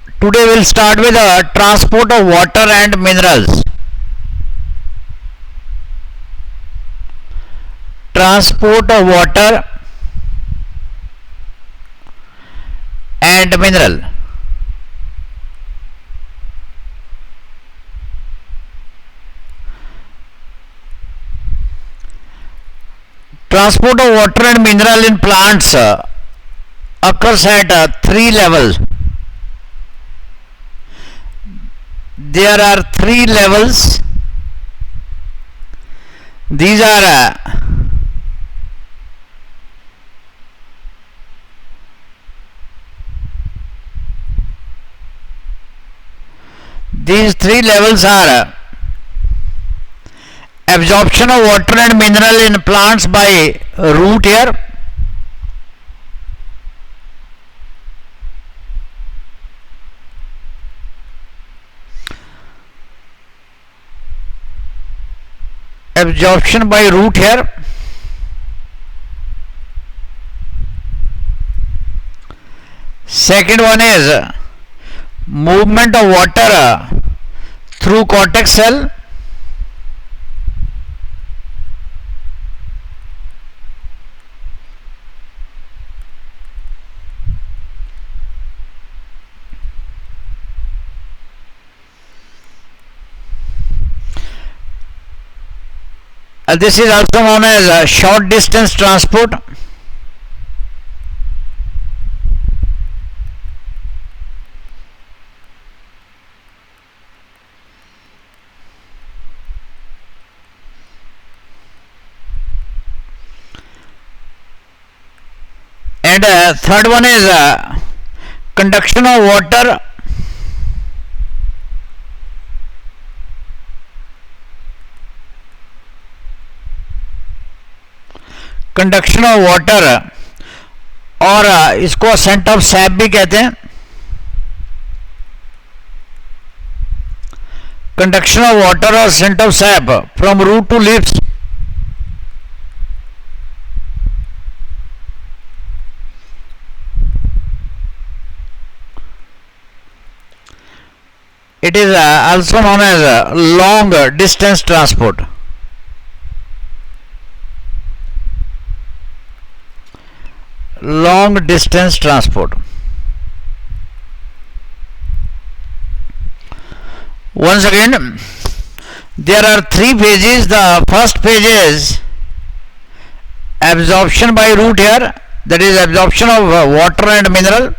Today we'll start with the transport of water and minerals. Transport of water and mineral. Transport of water and mineral in plants occurs at three levels. There are three levels. These are these three levels are absorption of water and mineral in plants by root hair, absorption by root hair, second one is movement of water through cortex cell, this is also known as short distance transport. And third one is conduction of water और इसको Saint of SAP भी कहते हैं. Conduction of water और ascent of sap from root to leaves. It is also known as long distance transport. Long distance transport. Once again, there are three phases. The first phase is absorption by root hair, that is absorption of water and mineral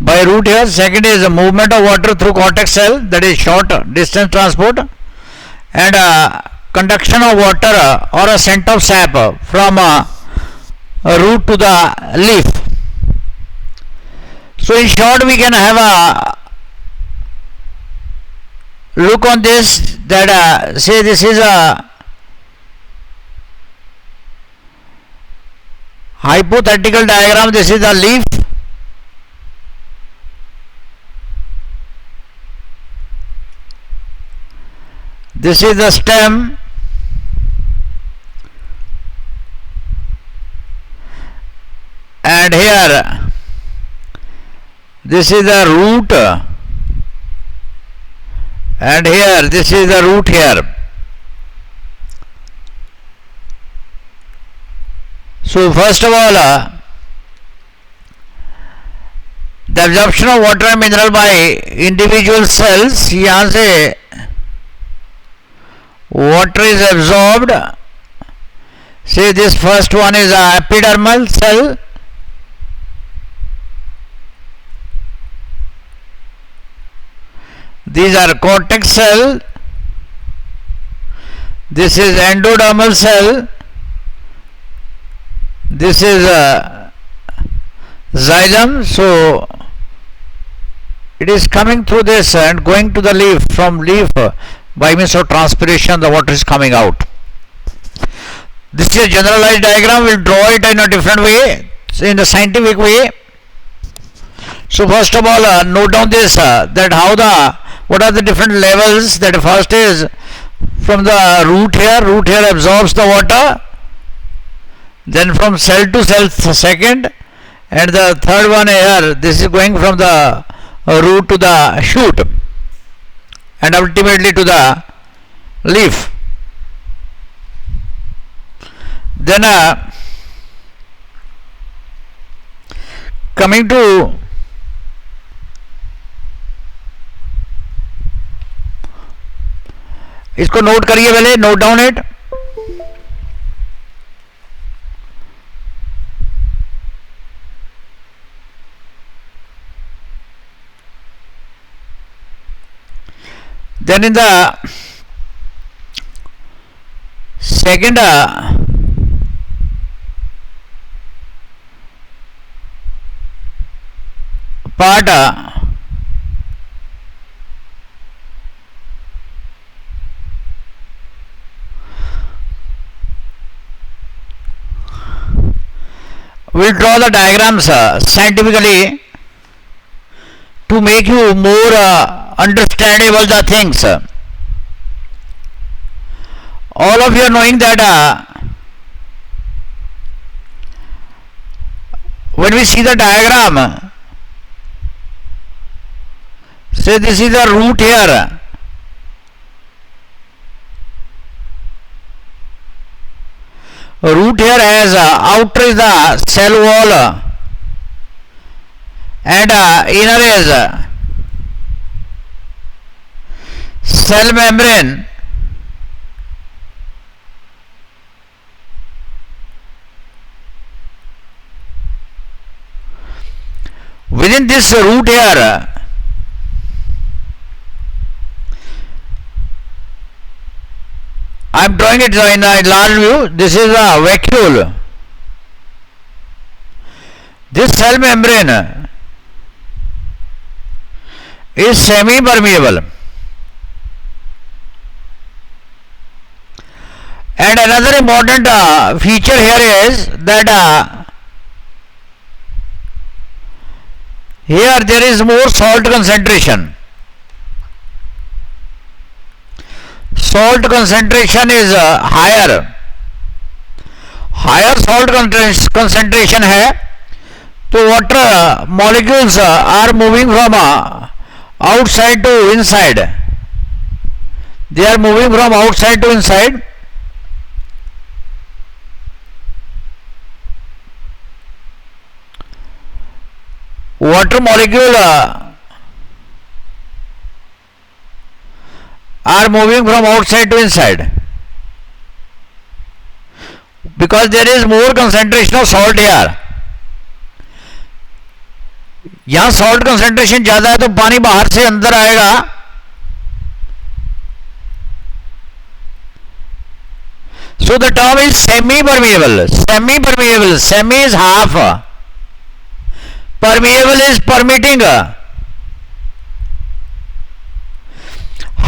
by root hair. Second is the movement of water through cortex cell, that is short distance transport, and conduction of water or a scent of sap from root to the leaf. So in short, we can have a look on this, that say this is a hypothetical diagram. This is the leaf, this is the stem, and here this is the root, and here this is the root here. So first of all, the absorption of water and mineral by individual cells. यहाँ से water is absorbed. Say this first one is a epidermal cell, these are cortex cell, this is endodermal cell, this is xylem. So it is coming through this and going to the leaf. From leaf, by means of transpiration, the water is coming out. This is a generalized diagram. We'll draw it in a different way, in a scientific way. So first of all, note down this, that how what are the different levels. That first is from the root hair absorbs the water, then from cell to cell second, and the third one here, this is going from the root to the shoot and ultimately to the leaf. Then coming to इसको note करिए, पहले note down it. Then in the second part, we'll draw the diagrams scientifically to make you more understandable the things. All of you are knowing that when we see the diagram, say this is the root here. Root here has outer is the cell wall and inner is cell membrane. Within this root here, I am drawing it in a large view. This is a vacuole. This cell membrane is semi-permeable. And another important feature here is that here there is more salt concentration. Salt concentration is higher. Higher salt concentration है, तो water molecules are moving from outside to inside. They are moving from outside to inside. Water molecule are moving from outside to inside because there is more concentration of salt here. यहाँ salt concentration ज़्यादा है तो पानी बाहर से अंदर आएगा. So the term is semi-permeable. Semi-permeable. Semi is half. Permeable is permitting.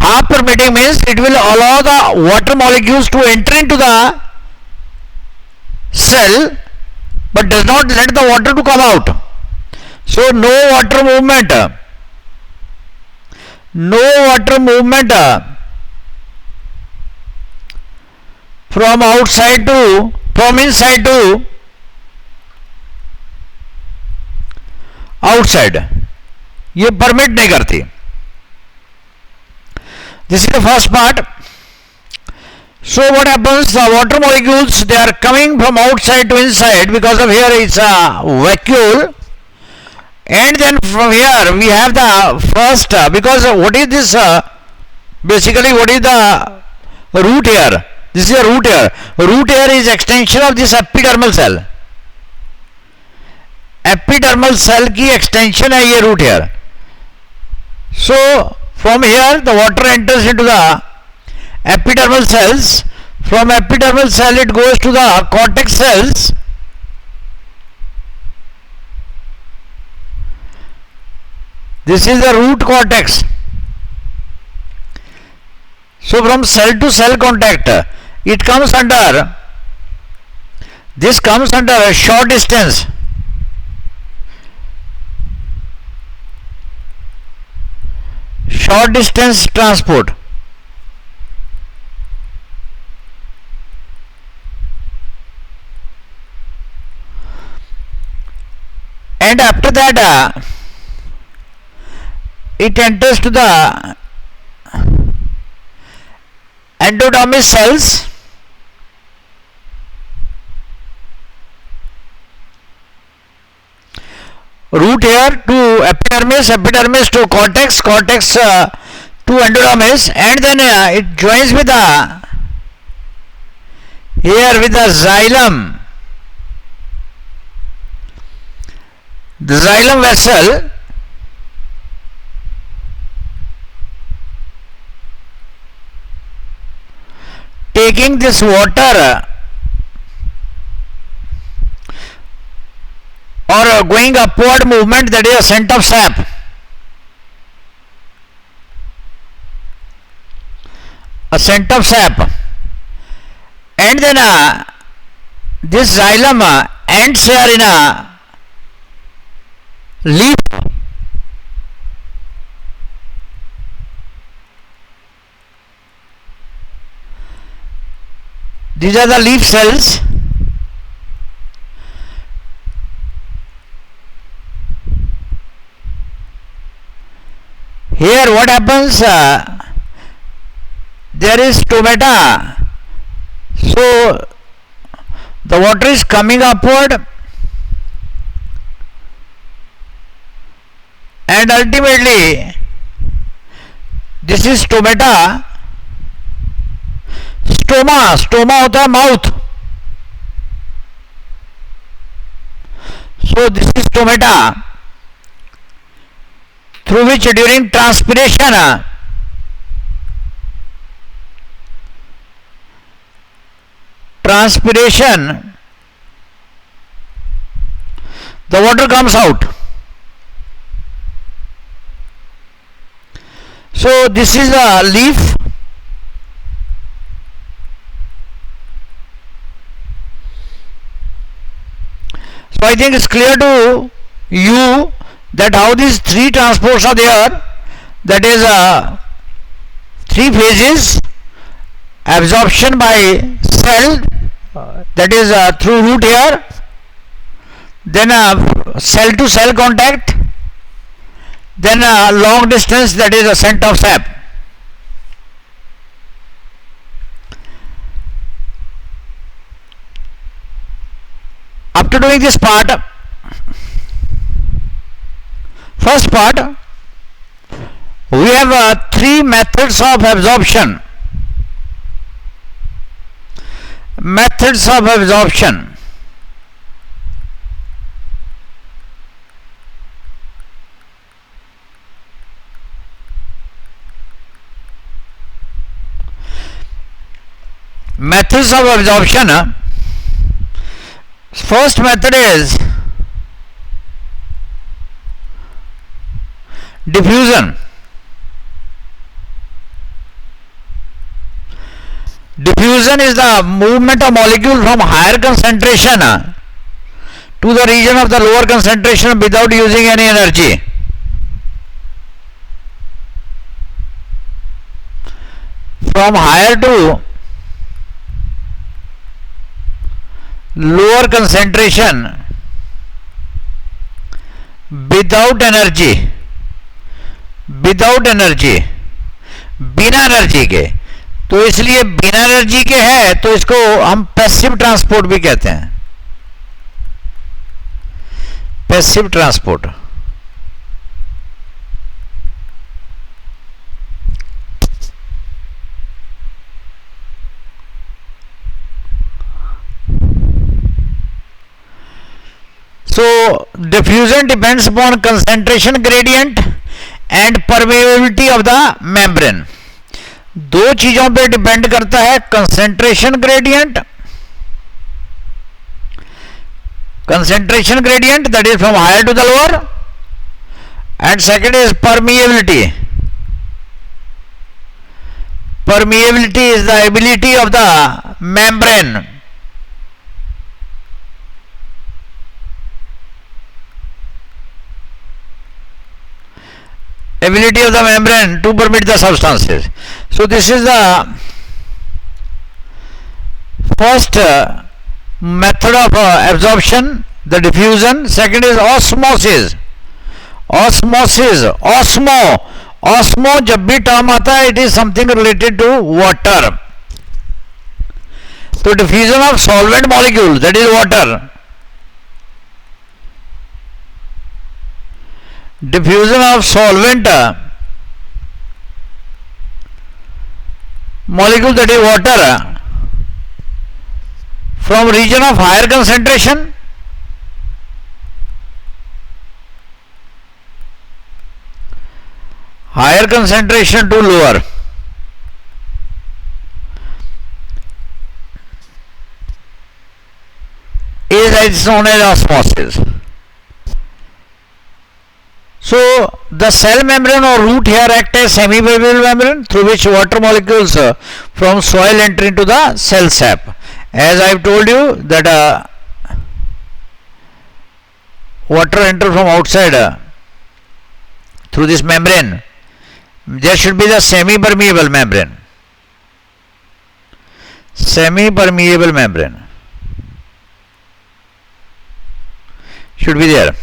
Half permitting means it will allow the water molecules to enter into the cell but does not let the water to come out. So no water movement. No water movement from outside to, from inside to outside. ये permit नहीं करती. This is the first part. So what happens, the water molecules, they are coming from outside to inside because of here it's a vacuole, and then from here we have the first, because what is this, basically what is the root here? This is a root here. Root here is extension of this epidermal cell. Epidermal cell की extension है ये root here. So from here the water enters into the epidermal cells. From epidermal cell it goes to the cortex cells. This is the root cortex. So from cell to cell contact, it comes under, this comes under a short distance. Short distance transport. that it enters to the endodermis cells, root hair to epidermis, epidermis to cortex, cortex to endodermis, and then it joins with the here with the xylem, the xylem vessel, taking this water or going upward movement, that is ascent of sap. Ascent of sap. And then this xylem ends here in a leaf. These are the leaf cells. Here what happens, there is stomata, so the water is coming upward and ultimately this is stomata. Stoma होता है mouth, so this is stomata, through which during transpiration the water comes out. So this is a leaf. So I think it's clear to you that how these three transports are there, that is three phases: absorption by cell, that is through root hair, then cell to cell contact, then long distance, that is ascent of sap. After doing this part, first part, we have three methods of absorption. Methods of absorption. Methods of absorption. First method is diffusion. Diffusion is the movement of molecule from higher concentration to the region of the lower concentration without using any energy. From higher to lower concentration without energy, बिना energy के, तो इसलिए बिना energy के है तो इसको हम पैसिव ट्रांसपोर्ट भी कहते हैं, passive transport. So diffusion depends upon concentration gradient and permeability of the membrane. दो चीजों पे डिपेंड करता है, concentration gradient, that is from higher to the lower, and second is permeability. Permeability is the ability of the membrane to permit the substances. So this is the first method of absorption, the diffusion. Second is osmosis. Osmosis, osmo, osmo जब भी term आता है it is something related to water. तो diffusion of solvent molecule that is water, diffusion of solvent molecule that is water from region of higher concentration to lower is known as osmosis. So the cell membrane or root here act as semi-permeable membrane through which water molecules from soil enter into the cell sap. As I have told you that water enter from outside through this membrane. There should be the semi-permeable membrane. Semi-permeable membrane should be there.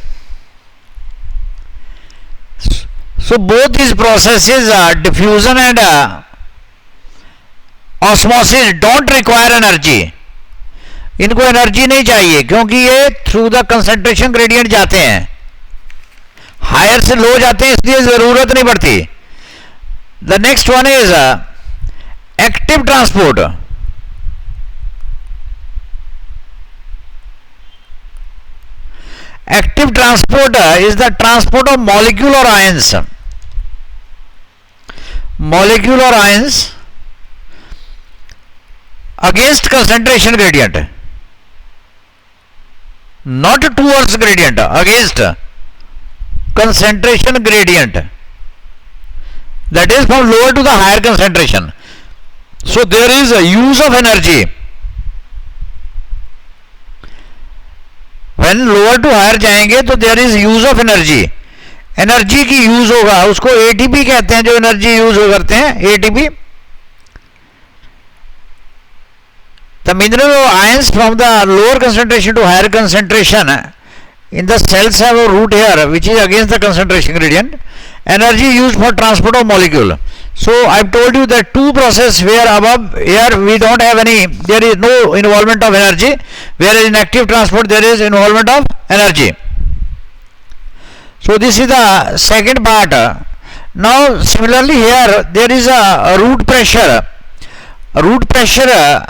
So both these processes, diffusion and osmosis, don't require energy. इनको energy नहीं चाहिए क्योंकि ये through the concentration gradient जाते हैं, higher से लो जाते हैं, इसलिए जरूरत नहीं पड़ती. The next one is active transport. Active transport is the transport of molecule or ions. Molecule or ions against concentration gradient, not towards gradient, against concentration gradient, that is from lower to the higher concentration. So there is a use of energy. When lower to higher जाएंगे तो there is use of energy. Energy की use होगा, उसको ATP कहते हैं, जो energy use करते हैं ATP. The mineral ions from the lower concentration to higher concentration in the cells have a route here which is against the concentration gradient. Energy used for transport of molecule. So I have told you that two processes where above here we don't have any, there is no involvement of energy, whereas in active transport there is involvement of energy. So this is the second part. Now similarly here there is a root pressure. Root pressure,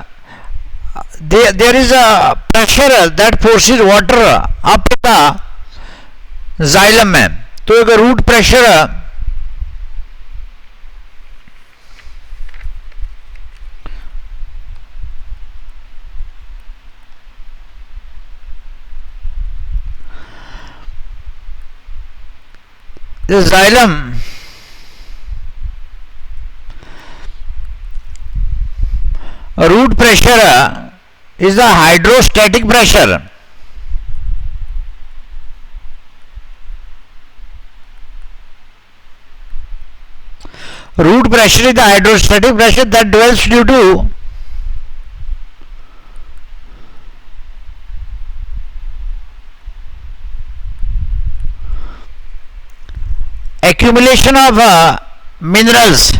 there is a pressure that forces water up the xylem में. तो एक root pressure the xylem root pressure is the hydrostatic pressure. Root pressure is the hydrostatic pressure that develops due to accumulation of minerals.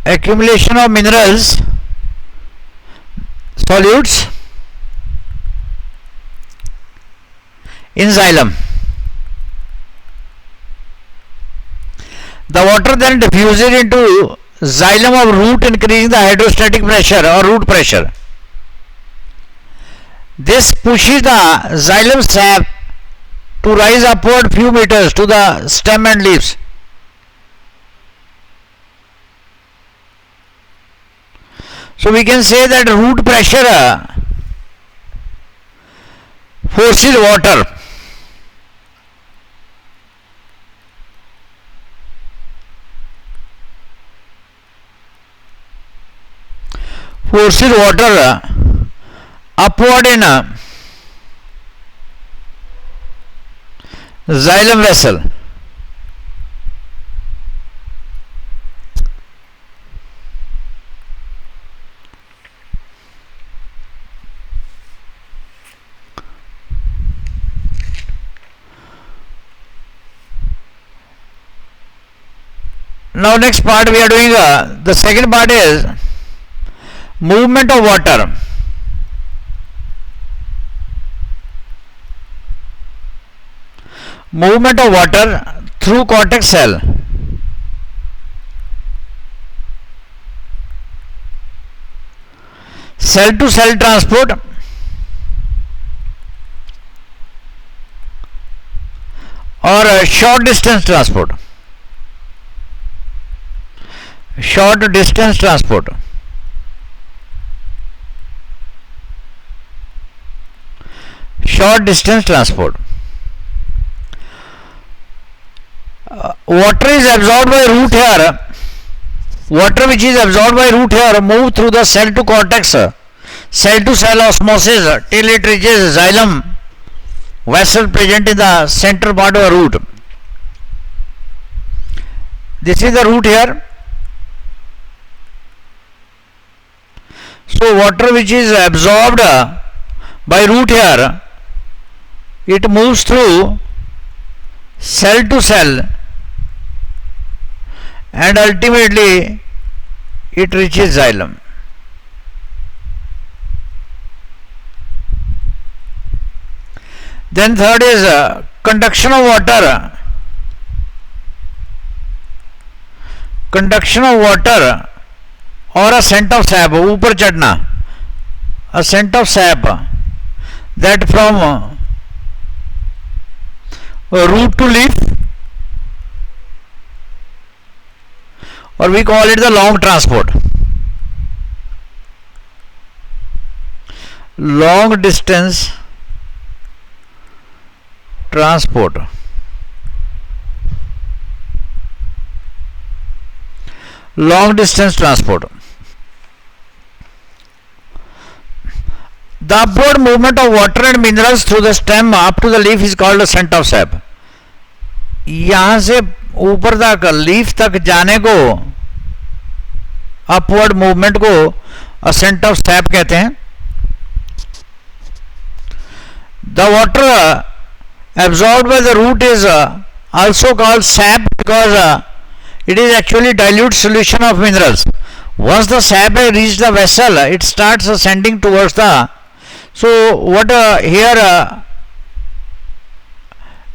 Accumulation of minerals, solutes in xylem. The water then diffuses into xylem of root, increasing the hydrostatic pressure or root pressure. This pushes the xylem sap to rise upward few meters to the stem and leaves. So we can say that root pressure forces water. Forces water upward in a xylem vessel. Now next part we are doing the second part is movement of water. Movement of water through cortex cell. Cell to cell transport or short distance transport. Short distance transport. Short distance transport. Water is absorbed by root hair. Water which is absorbed by root hair move through the cell to cortex, cell to cell osmosis till it reaches xylem vessel present in the center part of the root. This is the root hair. So water which is absorbed by root hair, it moves through cell to cell and ultimately it reaches xylem. Then third is conduction of water. Conduction of water or a scent of sap, ऊपर चढ़ना, a scent of sap that from root to leaf, or we call it the long transport. Long distance transport. Long distance transport. The upward movement of water and minerals through the stem up to the leaf is called a scent of sap. यहाँ से ऊपर तक leaf तक जाने को upward movement को ascent of SAP कहते हैं. The water absorbed by the root is also called sap because it is actually dilute solution of minerals. Once the sap has reached the vessel, it starts ascending towards the. So what here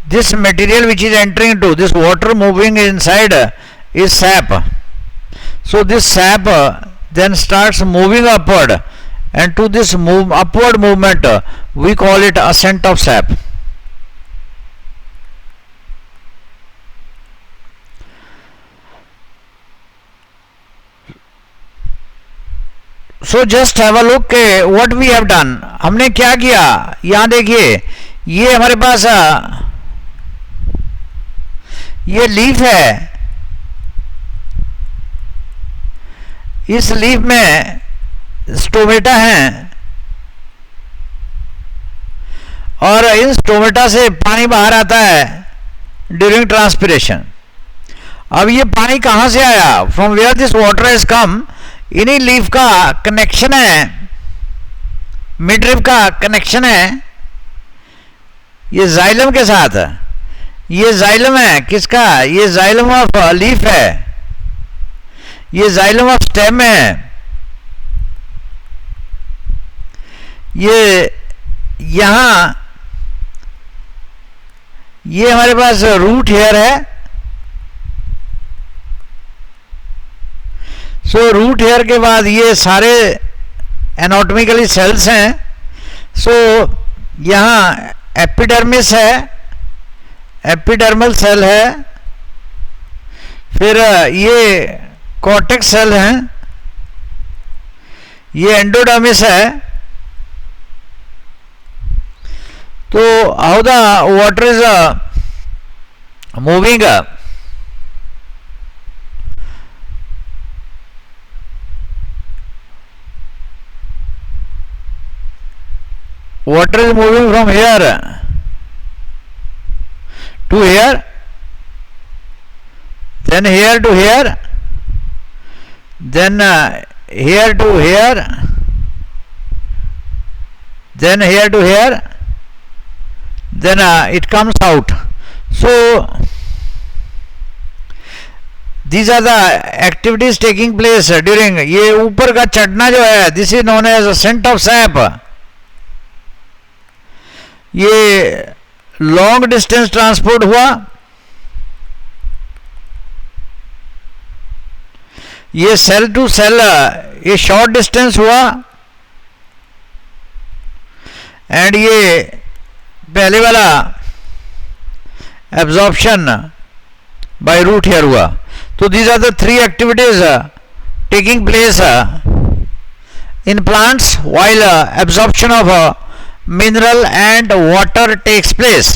this material which is entering into this water moving inside is sap. So this sap then starts moving upward, and to this upward movement we call it ascent of sap. So just have a look what we have done. हमने क्या किया, यहाँ देखिए ये हमारे पास ये leaf है. इस लीफ में स्टोमेटा हैं और इन स्टोमेटा से पानी बाहर आता है ड्यूरिंग ट्रांसपिरेशन. अब ये पानी कहाँ से आया? From where this water has come. इन्हीं लीफ का कनेक्शन है, मिडरिप का कनेक्शन है ये जाइलम के साथ. ये जाइलम है किसका? ये जाइलम ऑफ लीफ है, ये जाइलम ऑफ स्टेम है. ये यहाँ ये हमारे पास रूट हेयर है. सो रूट हेयर के बाद ये सारे एनाटॉमिकली सेल्स हैं. सो यहाँ एपिडर्मिस है, एपिडर्मल सेल है, फिर ये कॉर्टेक्स सेल हैं, ये एंडोडर्मिस है. तो how the water is moving, water is moving from here to here, then here to here, then here to here, then here to here, then it comes out. So These are the activities taking place during, ये ऊपर का चढ़ना जो है, this is known as ascent of sap. ये long distance transport हुआ, ये cell to cell ये शॉर्ट डिस्टेंस हुआ, एंड ये पहले वाला एब्जॉर्प्शन बाय रूट हेयर हुआ. तो these are the three activities taking place in plants while absorption of mineral and water takes place.